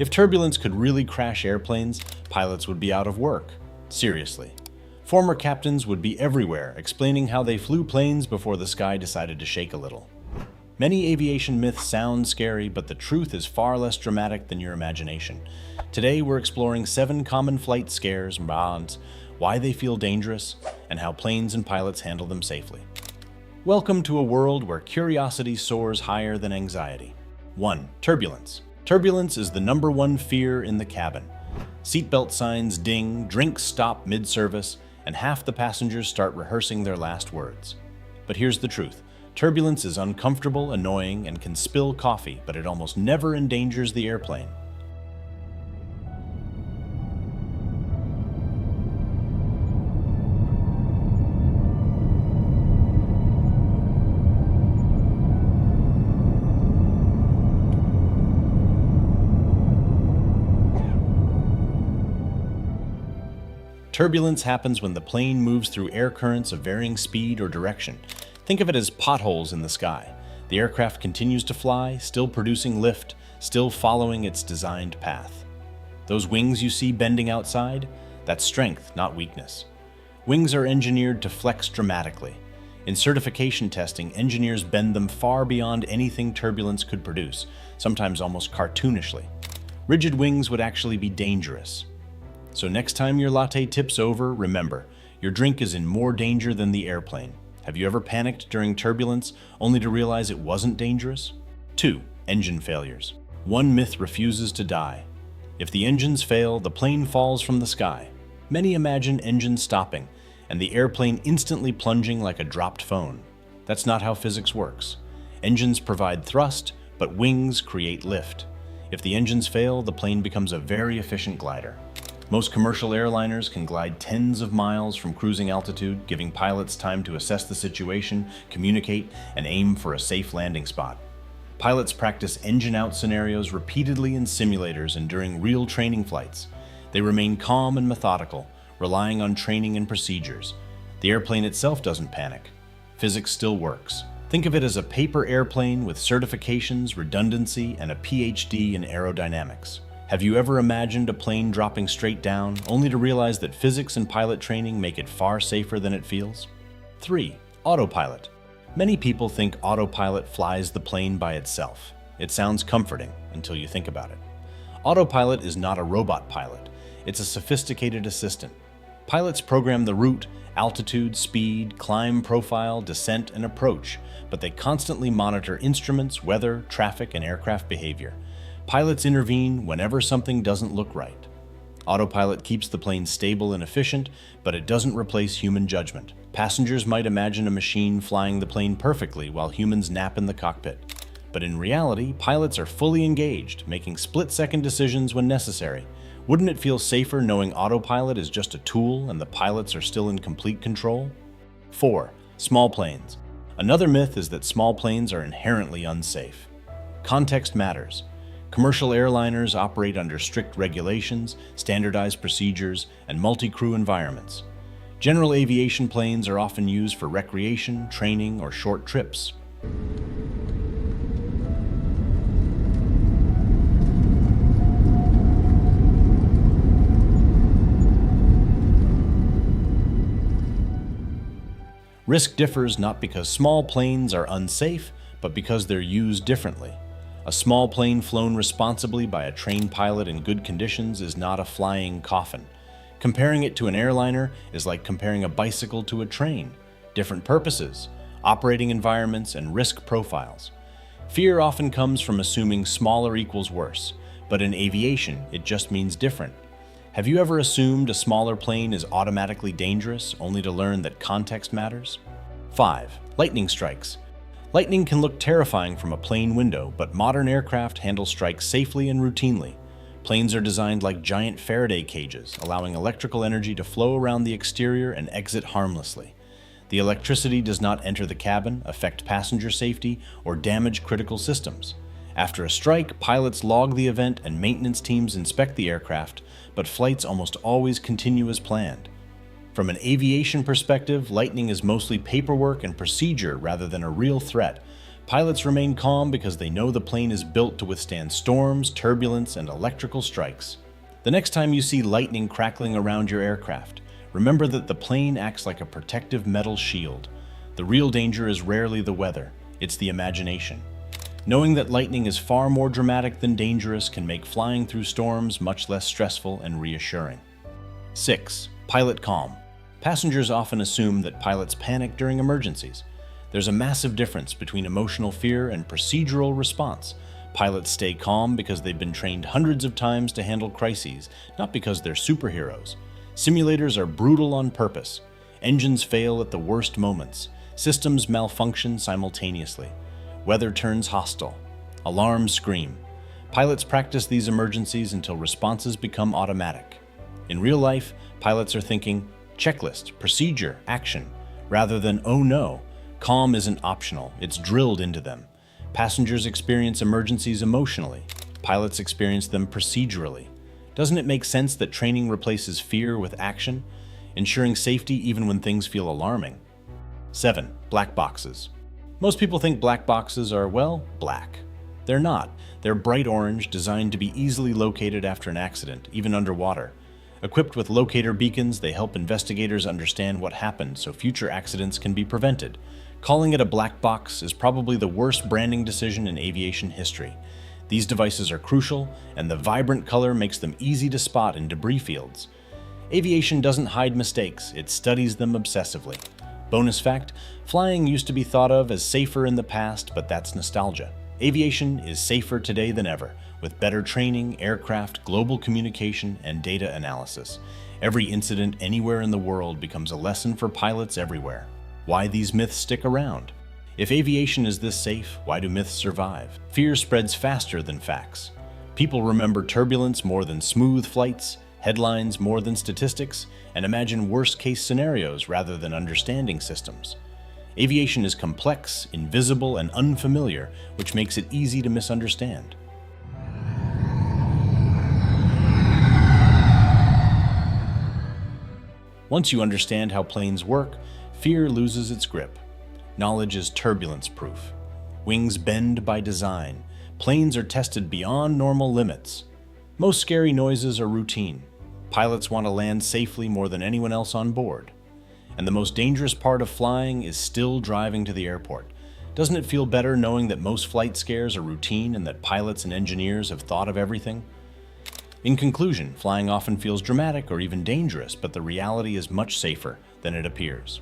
If turbulence could really crash airplanes, pilots would be out of work. Seriously. Former captains would be everywhere, explaining how they flew planes before the sky decided to shake a little. Many aviation myths sound scary, but the truth is far less dramatic than your imagination. Today, we're exploring 7 common flight scares, bonds, why they feel dangerous, and how planes and pilots handle them safely. Welcome to a world where curiosity soars higher than anxiety. 1. Turbulence. Turbulence is the #1 fear in the cabin. Seatbelt signs ding, drinks stop mid-service, and half the passengers start rehearsing their last words. But here's the truth. Turbulence is uncomfortable, annoying, and can spill coffee, but it almost never endangers the airplane. Turbulence happens when the plane moves through air currents of varying speed or direction. Think of it as potholes in the sky. The aircraft continues to fly, still producing lift, still following its designed path. Those wings you see bending outside? That's strength, not weakness. Wings are engineered to flex dramatically. In certification testing, engineers bend them far beyond anything turbulence could produce, sometimes almost cartoonishly. Rigid wings would actually be dangerous. So next time your latte tips over, remember, your drink is in more danger than the airplane. Have you ever panicked during turbulence only to realize it wasn't dangerous? 2. Engine failures. One myth refuses to die. If the engines fail, the plane falls from the sky. Many imagine engines stopping and the airplane instantly plunging like a dropped phone. That's not how physics works. Engines provide thrust, but wings create lift. If the engines fail, the plane becomes a very efficient glider. Most commercial airliners can glide tens of miles from cruising altitude, giving pilots time to assess the situation, communicate, and aim for a safe landing spot. Pilots practice engine-out scenarios repeatedly in simulators and during real training flights. They remain calm and methodical, relying on training and procedures. The airplane itself doesn't panic. Physics still works. Think of it as a paper airplane with certifications, redundancy, and a PhD in aerodynamics. Have you ever imagined a plane dropping straight down, only to realize that physics and pilot training make it far safer than it feels? 3. Autopilot. Many people think autopilot flies the plane by itself. It sounds comforting until you think about it. Autopilot is not a robot pilot. It's a sophisticated assistant. Pilots program the route, altitude, speed, climb profile, descent, and approach, but they constantly monitor instruments, weather, traffic, and aircraft behavior. Pilots intervene whenever something doesn't look right. Autopilot keeps the plane stable and efficient, but it doesn't replace human judgment. Passengers might imagine a machine flying the plane perfectly while humans nap in the cockpit. But in reality, pilots are fully engaged, making split-second decisions when necessary. Wouldn't it feel safer knowing autopilot is just a tool and the pilots are still in complete control? 4. Small planes. Another myth is that small planes are inherently unsafe. Context matters. Commercial airliners operate under strict regulations, standardized procedures, and multi-crew environments. General aviation planes are often used for recreation, training, or short trips. Risk differs not because small planes are unsafe, but because they're used differently. A small plane flown responsibly by a trained pilot in good conditions is not a flying coffin. Comparing it to an airliner is like comparing a bicycle to a train. Different purposes, operating environments, and risk profiles. Fear often comes from assuming smaller equals worse, but in aviation, it just means different. Have you ever assumed a smaller plane is automatically dangerous, only to learn that context matters? 5. Lightning strikes. Lightning can look terrifying from a plane window, but modern aircraft handle strikes safely and routinely. Planes are designed like giant Faraday cages, allowing electrical energy to flow around the exterior and exit harmlessly. The electricity does not enter the cabin, affect passenger safety, or damage critical systems. After a strike, pilots log the event and maintenance teams inspect the aircraft, but flights almost always continue as planned. From an aviation perspective, lightning is mostly paperwork and procedure rather than a real threat. Pilots remain calm because they know the plane is built to withstand storms, turbulence, and electrical strikes. The next time you see lightning crackling around your aircraft, remember that the plane acts like a protective metal shield. The real danger is rarely the weather, it's the imagination. Knowing that lightning is far more dramatic than dangerous can make flying through storms much less stressful and reassuring. 6. Pilot calm. Passengers often assume that pilots panic during emergencies. There's a massive difference between emotional fear and procedural response. Pilots stay calm because they've been trained hundreds of times to handle crises, not because they're superheroes. Simulators are brutal on purpose. Engines fail at the worst moments. Systems malfunction simultaneously. Weather turns hostile. Alarms scream. Pilots practice these emergencies until responses become automatic. In real life, pilots are thinking, checklist, procedure, action, rather than, oh no. Calm isn't optional, it's drilled into them. Passengers experience emergencies emotionally. Pilots experience them procedurally. Doesn't it make sense that training replaces fear with action, ensuring safety even when things feel alarming? 7. Black boxes. Most people think black boxes are, well, black. They're not. They're bright orange, designed to be easily located after an accident, even underwater. Equipped with locator beacons, they help investigators understand what happened so future accidents can be prevented. Calling it a black box is probably the worst branding decision in aviation history. These devices are crucial, and the vibrant color makes them easy to spot in debris fields. Aviation doesn't hide mistakes, it studies them obsessively. Bonus fact, flying used to be thought of as safer in the past, but that's nostalgia. Aviation is safer today than ever, with better training, aircraft, global communication, and data analysis. Every incident anywhere in the world becomes a lesson for pilots everywhere. Why these myths stick around? If aviation is this safe, why do myths survive? Fear spreads faster than facts. People remember turbulence more than smooth flights, headlines more than statistics, and imagine worst-case scenarios rather than understanding systems. Aviation is complex, invisible, and unfamiliar, which makes it easy to misunderstand. Once you understand how planes work, fear loses its grip. Knowledge is turbulence-proof. Wings bend by design. Planes are tested beyond normal limits. Most scary noises are routine. Pilots want to land safely more than anyone else on board. And the most dangerous part of flying is still driving to the airport. Doesn't it feel better knowing that most flight scares are routine and that pilots and engineers have thought of everything? In conclusion, flying often feels dramatic or even dangerous, but the reality is much safer than it appears.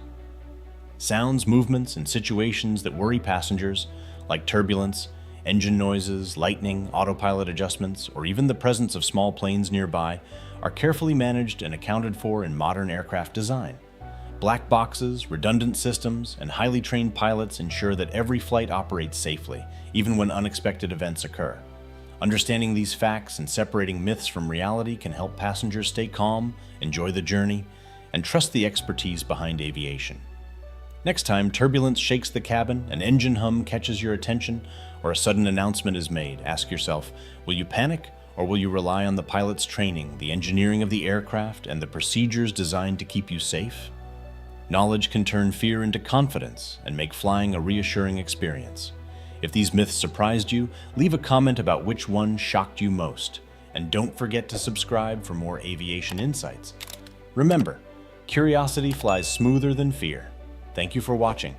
Sounds, movements, and situations that worry passengers, like turbulence, engine noises, lightning, autopilot adjustments, or even the presence of small planes nearby, are carefully managed and accounted for in modern aircraft design. Black boxes, redundant systems, and highly trained pilots ensure that every flight operates safely, even when unexpected events occur. Understanding these facts and separating myths from reality can help passengers stay calm, enjoy the journey, and trust the expertise behind aviation. Next time turbulence shakes the cabin, an engine hum catches your attention, or a sudden announcement is made, ask yourself, will you panic, or will you rely on the pilot's training, the engineering of the aircraft, and the procedures designed to keep you safe? Knowledge can turn fear into confidence and make flying a reassuring experience. If these myths surprised you, leave a comment about which one shocked you most. And don't forget to subscribe for more aviation insights. Remember, curiosity flies smoother than fear. Thank you for watching.